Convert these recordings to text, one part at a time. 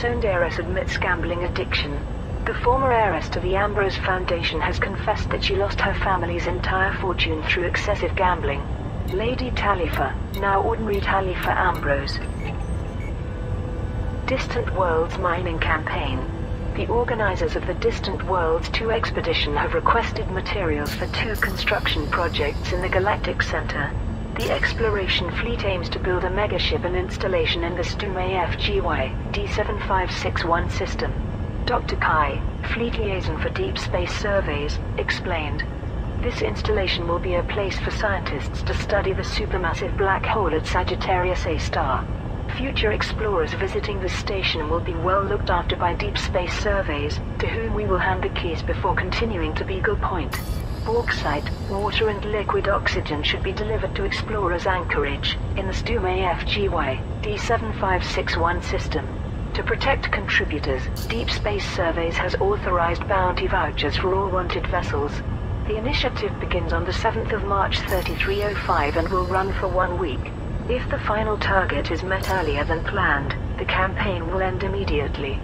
disowned heiress admits gambling addiction. The former heiress to the Ambrose Foundation has confessed that she lost her family's entire fortune through excessive gambling. Lady Talifa, now ordinary Talifa Ambrose. Distant Worlds mining campaign. The organizers of the Distant Worlds 2 expedition have requested materials for 2 construction projects in the Galactic Center. The exploration fleet aims to build a megaship and installation in the Stume FGY D7561 system. Dr. Kai, Fleet Liaison for Deep Space Surveys, explained. This installation will be a place for scientists to study the supermassive black hole at Sagittarius A star. Future explorers visiting the station will be well looked after by Deep Space Surveys, to whom we will hand the keys before continuing to Beagle Point. Bauxite, water and liquid oxygen should be delivered to explorers' anchorage, in the Stume FGY D7561 system. To protect contributors, Deep Space Surveys has authorized bounty vouchers for all wanted vessels. The initiative begins on the 7th of March 3305 and will run for 1 week. If the final target is met earlier than planned, the campaign will end immediately.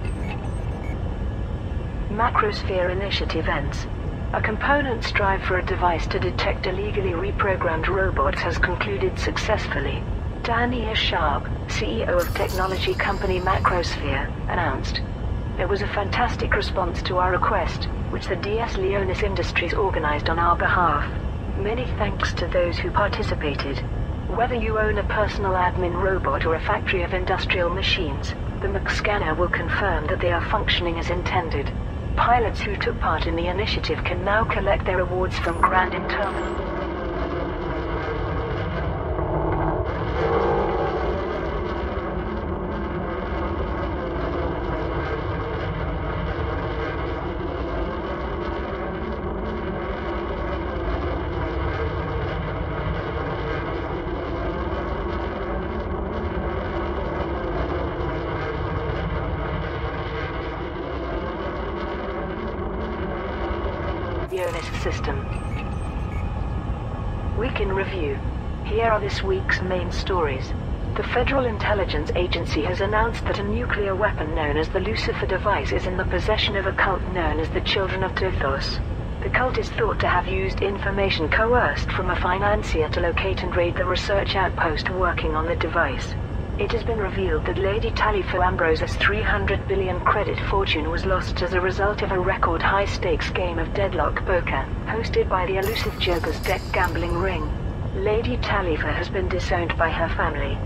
Macrosphere Initiative ends. A component's drive for a device to detect illegally reprogrammed robots has concluded successfully. Dania Sharp, CEO of technology company Macrosphere, announced. There was a fantastic response to our request, which the DS Leonis Industries organized on our behalf. Many thanks to those who participated. Whether you own a personal admin robot or a factory of industrial machines, the Mac scanner will confirm that they are functioning as intended. Pilots who took part in the initiative can now collect their awards from Grand Terminal. System. Week in Review. Here are this week's main stories. The Federal Intelligence Agency has announced that a nuclear weapon known as the Lucifer device is in the possession of a cult known as the Children of Tythos. The cult is thought to have used information coerced from a financier to locate and raid the research outpost working on the device. It has been revealed that Lady Talifa Ambrose's 300 billion credit fortune was lost as a result of a record high-stakes game of deadlock poker, hosted by the elusive Joker's deck gambling ring. Lady Talifa has been disowned by her family.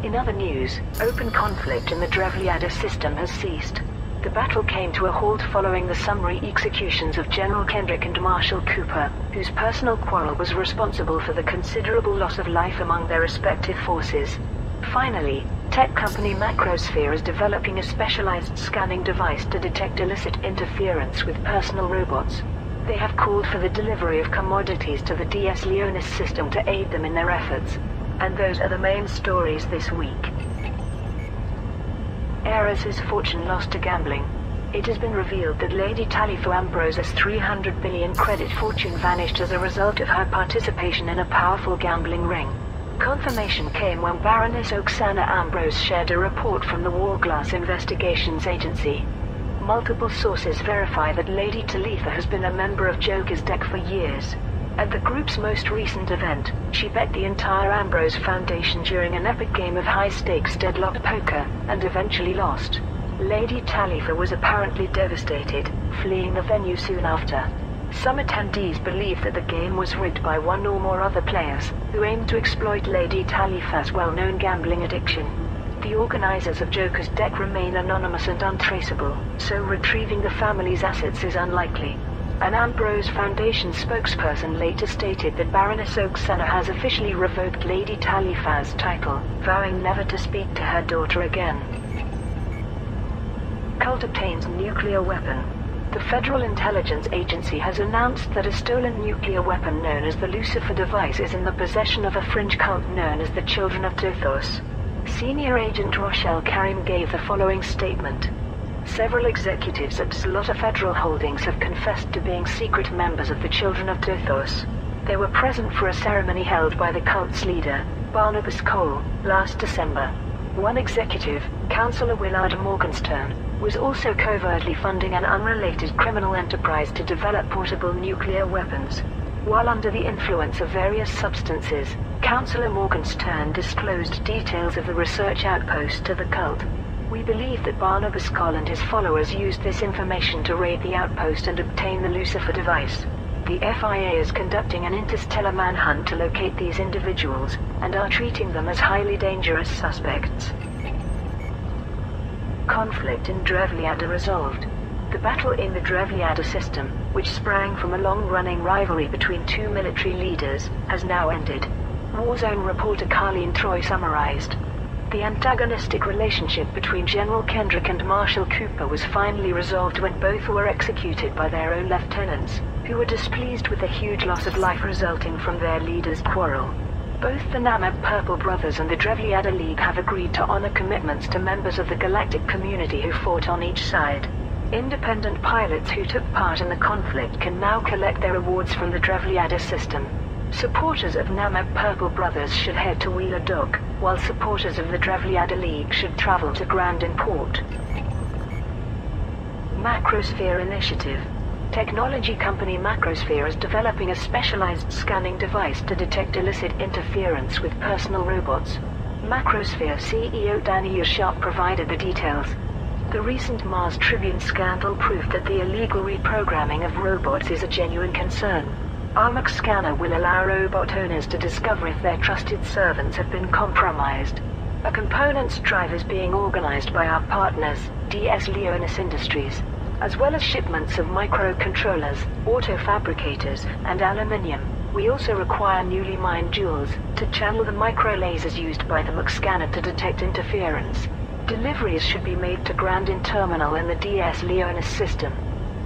In other news, open conflict in the Drevliada system has ceased. The battle came to a halt following the summary executions of General Kendrick and Marshal Cooper, whose personal quarrel was responsible for the considerable loss of life among their respective forces. Finally, tech company Macrosphere is developing a specialized scanning device to detect illicit interference with personal robots. They have called for the delivery of commodities to the DS Leonis system to aid them in their efforts. And those are the main stories this week. Heiress's fortune lost to gambling. It has been revealed that Lady Talifa Ambrose's 300 billion credit fortune vanished as a result of her participation in a powerful gambling ring. Confirmation came when Baroness Oksana Ambrose shared a report from the Warglass Investigations Agency. Multiple sources verify that Lady Talifa has been a member of Joker's deck for years. At the group's most recent event, she bet the entire Ambrose Foundation during an epic game of high-stakes deadlock poker, and eventually lost. Lady Talifa was apparently devastated, fleeing the venue soon after. Some attendees believe that the game was rigged by one or more other players, who aimed to exploit Lady Talifa's well-known gambling addiction. The organizers of Joker's deck remain anonymous and untraceable, so retrieving the family's assets is unlikely. An Ambrose Foundation spokesperson later stated that Baroness Oksana has officially revoked Lady Talifa's title, vowing never to speak to her daughter again. Cult obtains nuclear weapon. The Federal Intelligence Agency has announced that a stolen nuclear weapon known as the Lucifer device is in the possession of a fringe cult known as the Children of Tythos. Senior Agent Rochelle Karim gave the following statement. Several executives at Zlota Federal Holdings have confessed to being secret members of the Children of Tythos. They were present for a ceremony held by the cult's leader, Barnabas Cole, last December. One executive, Councillor Willard Morgenstern, was also covertly funding an unrelated criminal enterprise to develop portable nuclear weapons. While under the influence of various substances, Councillor Morgenstern disclosed details of the research outpost to the cult. We believe that Barnabas Coll and his followers used this information to raid the outpost and obtain the Lucifer device. The FIA is conducting an interstellar manhunt to locate these individuals, and are treating them as highly dangerous suspects. Conflict in Drevliada resolved. The battle in the Drevliada system, which sprang from a long-running rivalry between two military leaders, has now ended. Warzone reporter Carleen Troy summarized. The antagonistic relationship between General Kendrick and Marshal Cooper was finally resolved when both were executed by their own lieutenants, who were displeased with the huge loss of life resulting from their leaders' quarrel. Both the Namib Purple Brothers and the Drevliada League have agreed to honor commitments to members of the galactic community who fought on each side. Independent pilots who took part in the conflict can now collect their rewards from the Drevliada system. Supporters of Namib Purple Brothers should head to Wheeler Dock, while supporters of the Drevliada League should travel to Grand Import. Macrosphere Initiative. Technology company Macrosphere is developing a specialized scanning device to detect illicit interference with personal robots. Macrosphere CEO Danny Sharp provided the details. The recent Mars Tribune scandal proved that the illegal reprogramming of robots is a genuine concern. Our Mac scanner will allow robot owners to discover if their trusted servants have been compromised. A components drive is being organized by our partners, DS Leonis Industries, as well as shipments of microcontrollers, auto fabricators, and aluminium. We also require newly mined jewels to channel the microlasers used by the Mac scanner to detect interference. Deliveries should be made to Grandin Terminal in the DS Leonis system.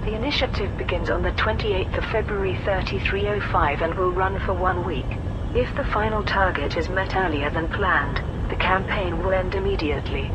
The initiative begins on the 28th of February 3305 and will run for 1 week. If the final target is met earlier than planned, the campaign will end immediately.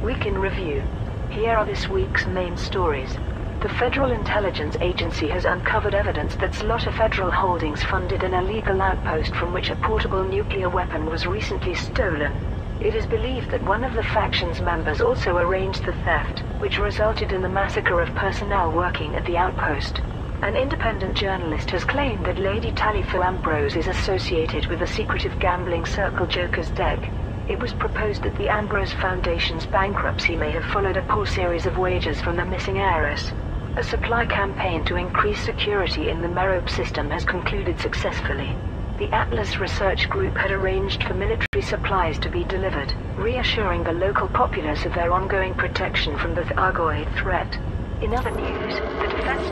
Week in Review. Here are this week's main stories. The Federal Intelligence Agency has uncovered evidence that Slaughter Federal Holdings funded an illegal outpost from which a portable nuclear weapon was recently stolen. It is believed that one of the faction's members also arranged the theft, which resulted in the massacre of personnel working at the outpost. An independent journalist has claimed that Lady Talifa Ambrose is associated with the secretive gambling circle Joker's Deck. It was proposed that the Ambrose Foundation's bankruptcy may have followed a poor series of wagers from the missing heiress. A supply campaign to increase security in the Merope system has concluded successfully. The Atlas Research Group had arranged for military supplies to be delivered, reassuring the local populace of their ongoing protection from the Thargoid threat. In other news, the defense...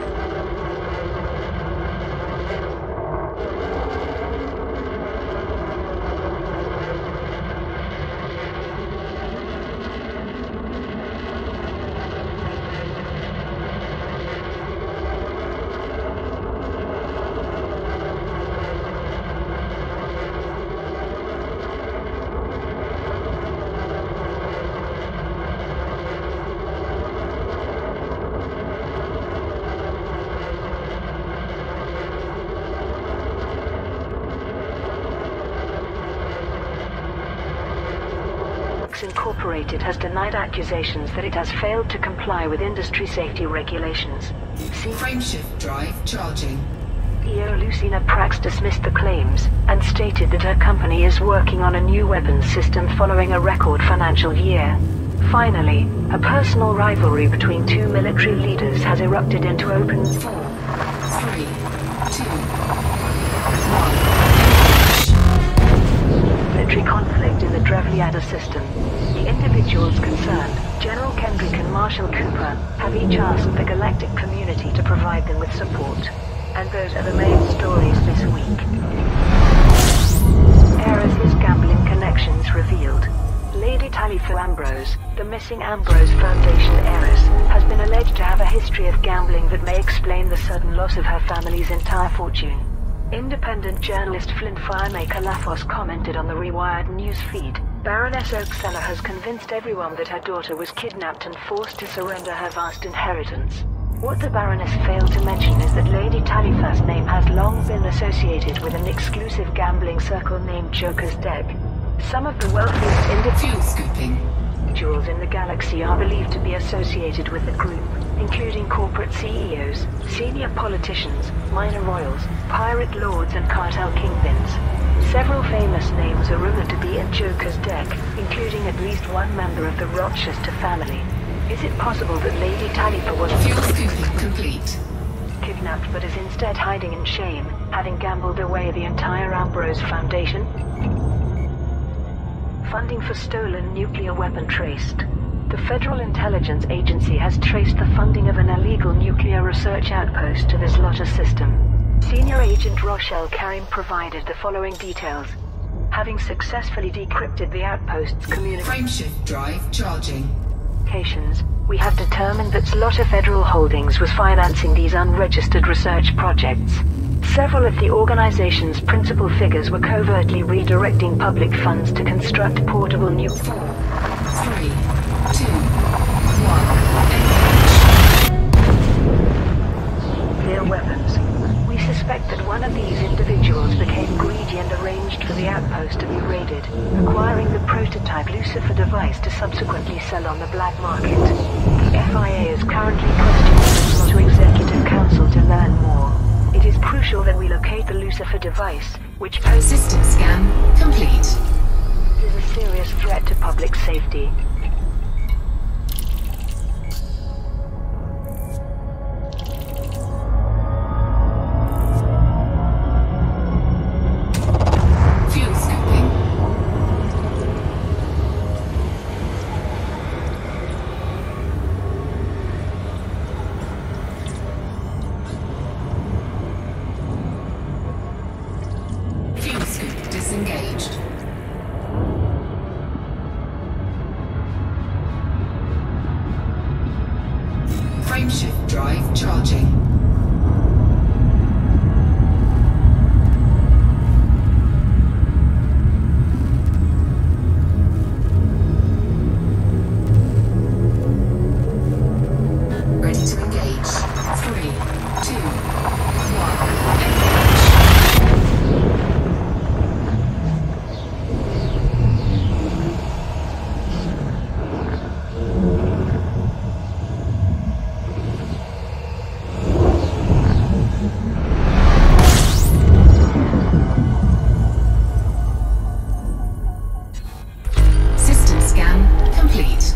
Incorporated has denied accusations that it has failed to comply with industry safety regulations. Frameshift drive charging. CEO Lucina Prax dismissed the claims and stated that her company is working on a new weapons system following a record financial year. Finally, a personal rivalry between two military leaders has erupted into open... 4, 3, 2, 1. Military conflict in the Drevliada system. The individuals concerned, General Kendrick and Marshal Cooper, have each asked the galactic community to provide them with support. And those are the main stories this week. Eris's gambling connections revealed. Lady Talifa Ambrose, the missing Ambrose Foundation heiress, has been alleged to have a history of gambling that may explain the sudden loss of her family's entire fortune. Independent journalist Flint Firemaker Lafos commented on the Rewired news feed. Baroness Oaksella has convinced everyone that her daughter was kidnapped and forced to surrender her vast inheritance. What the Baroness failed to mention is that Lady Talifa's name has long been associated with an exclusive gambling circle named Joker's Deck. Some of the wealthiest Fuel scooping. individuals in the galaxy are believed to be associated with the group, including corporate CEOs, senior politicians, minor royals, pirate lords, and cartel kingpins. Several famous names are rumored to be in Joker's deck, including at least one member of the Rochester family. Is it possible that Lady Talipa was Fuel scooping complete. kidnapped but is instead hiding in shame, having gambled away the entire Ambrose Foundation? Funding for stolen nuclear weapon traced. The Federal Intelligence Agency has traced the funding of an illegal nuclear research outpost to the Zlotta system. Senior Agent Rochelle Karim provided the following details. Having successfully decrypted the outpost's Frameshift drive charging. communications, we have determined that Zlotta Federal Holdings was financing these unregistered research projects. Several of the organization's principal figures were covertly redirecting public funds to construct portable 4, 3, 2, 1. nuclear weapons. We suspect that one of these individuals became greedy and arranged for the outpost to be raided, acquiring the prototype Lucifer device to subsequently sell on the black market. The FIA is currently questioning the Zlotta Executive Council to learn more. It is crucial that we locate the Lucifer device, which poses System scan complete. a serious threat to public safety. Fuel scooping. Fuel scoop disengaged. Frameshift drive charging. Ready to engage. 3, 2, 1. Engage. System scan complete.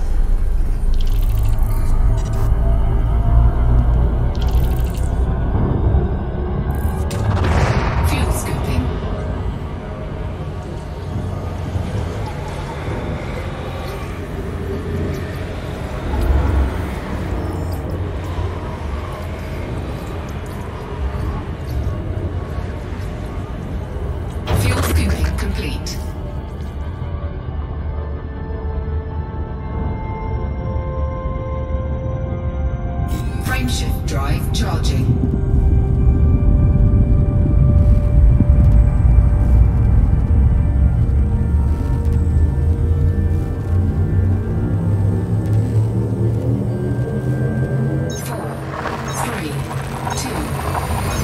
Fuel scooping. Fuel scooping complete. Frameshift drive charging. Four, three, two,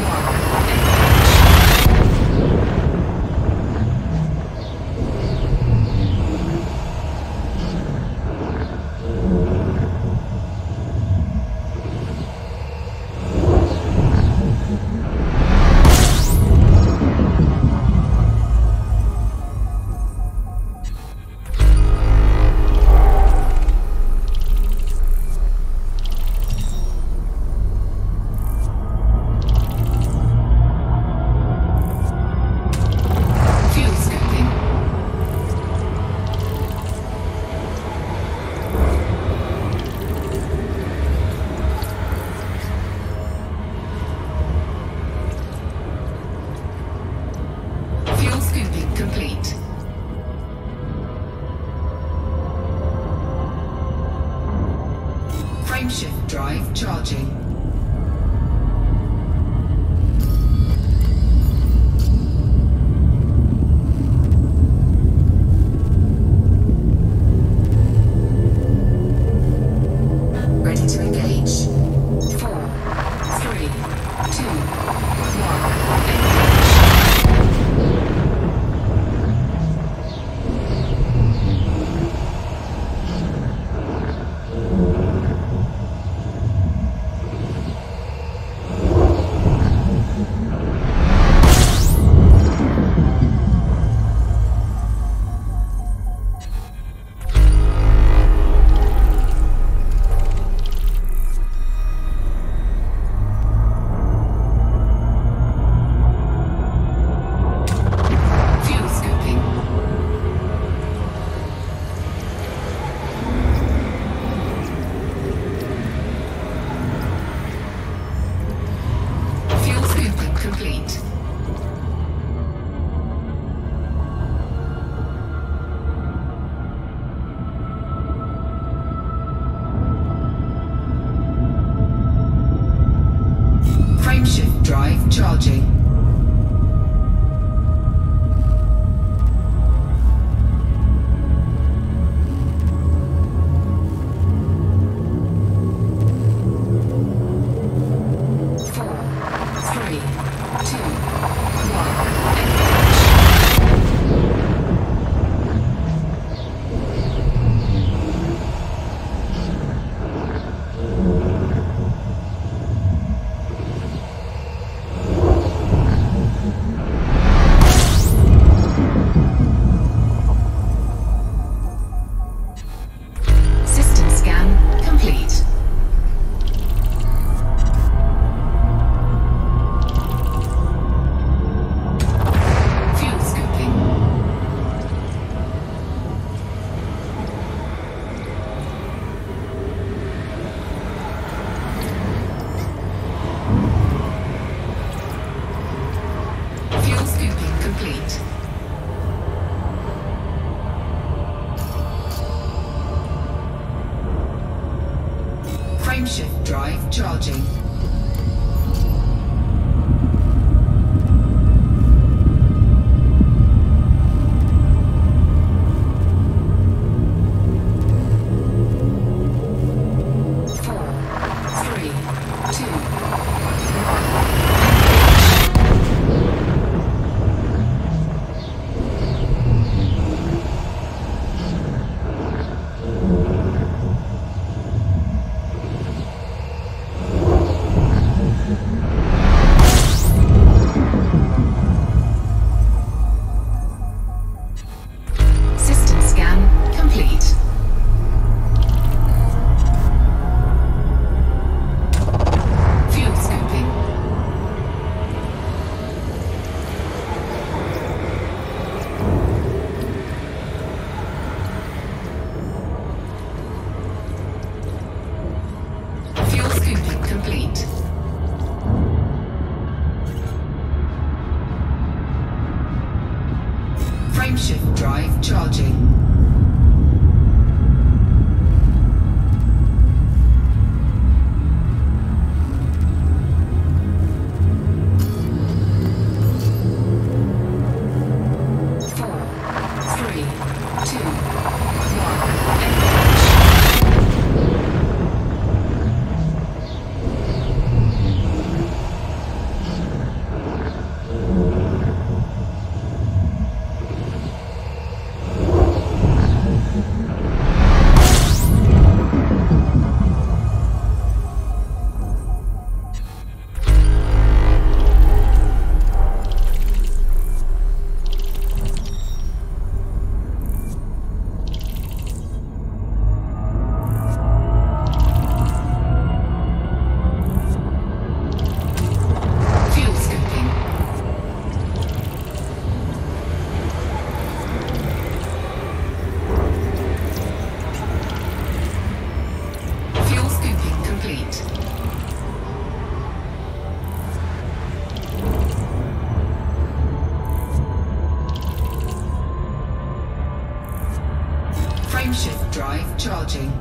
one. Engage. Frameshift drive charging. Frameshift drive charging. Frameshift drive charging.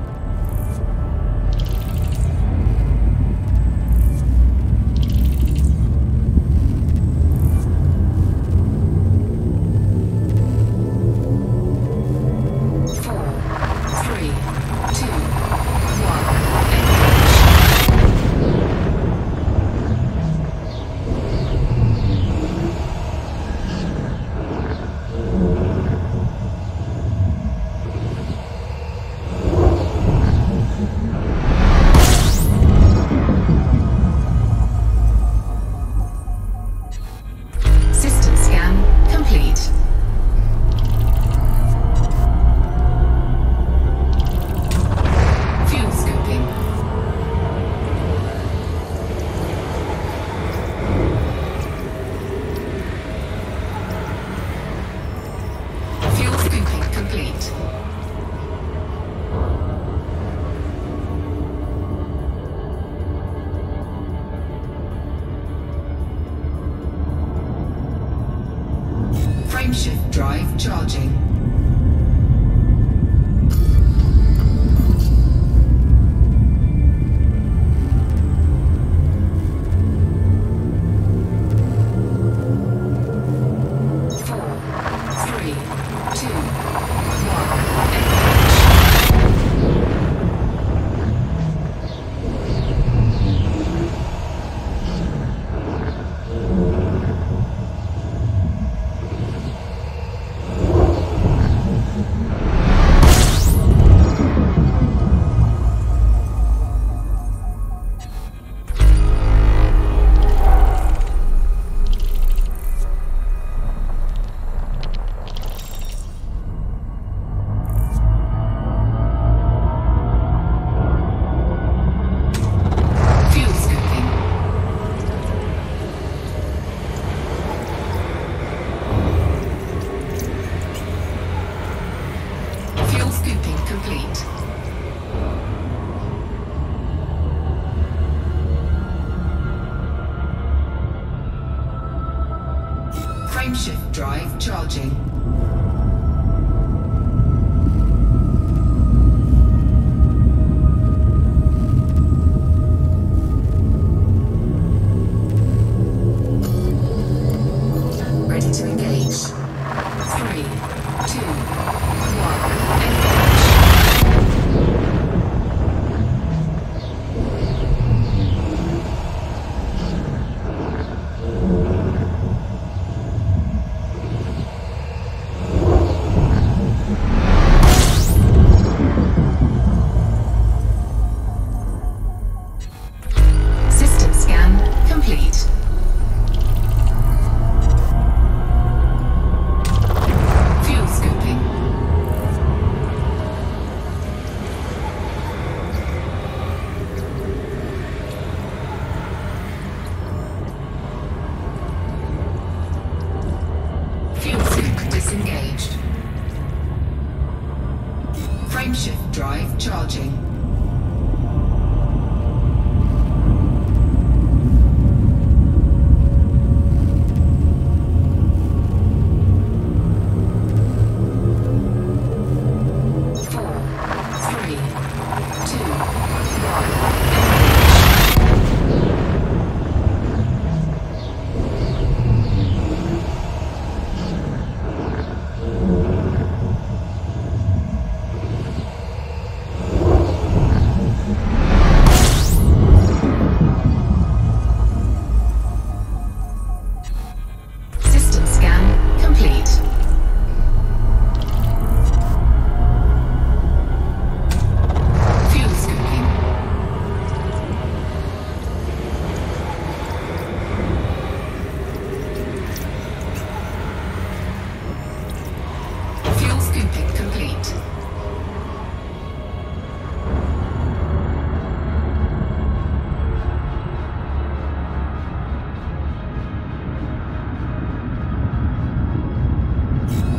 Frameshift drive charging. Frameshift drive charging. disengaged. Frameshift drive charging.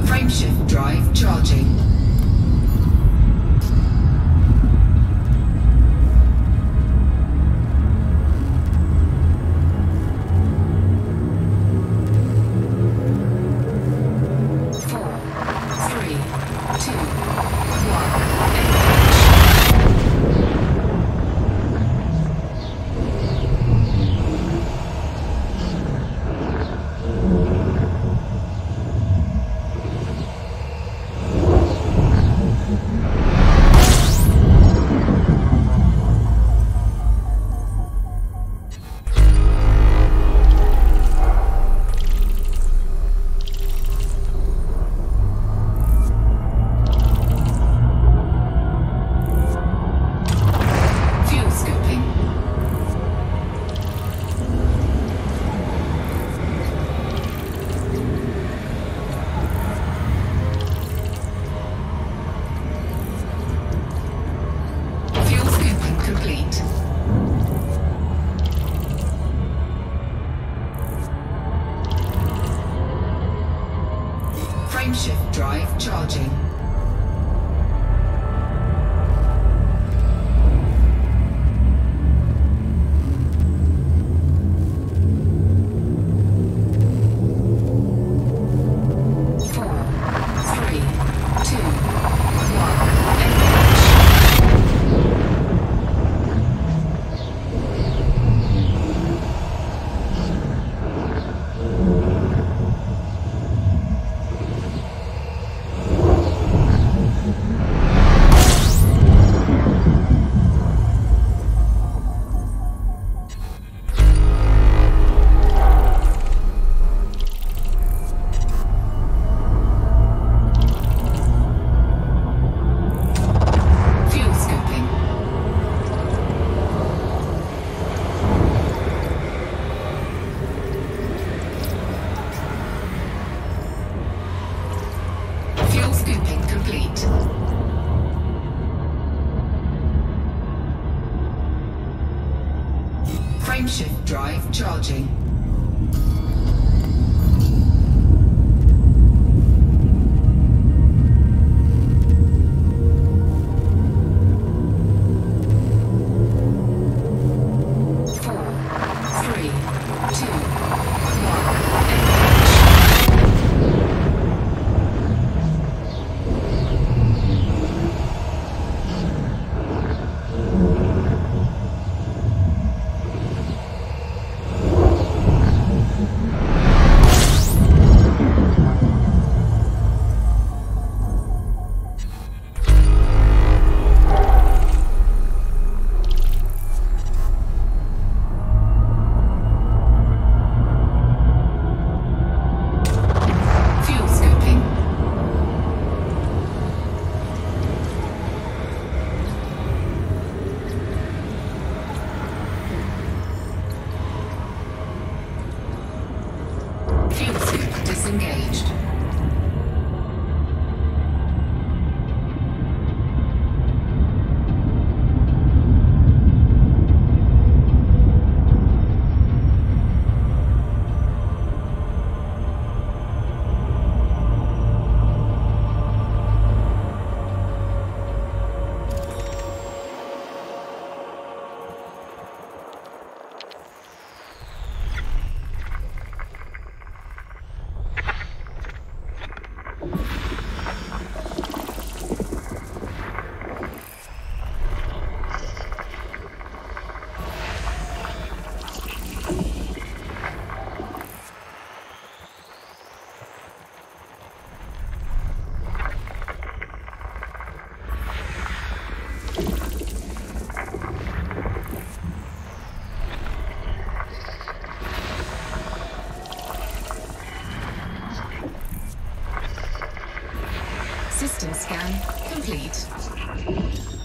Frameshift drive charging. Frameshift drive charging. Scooping complete. Frameshift drive charging. System scan complete.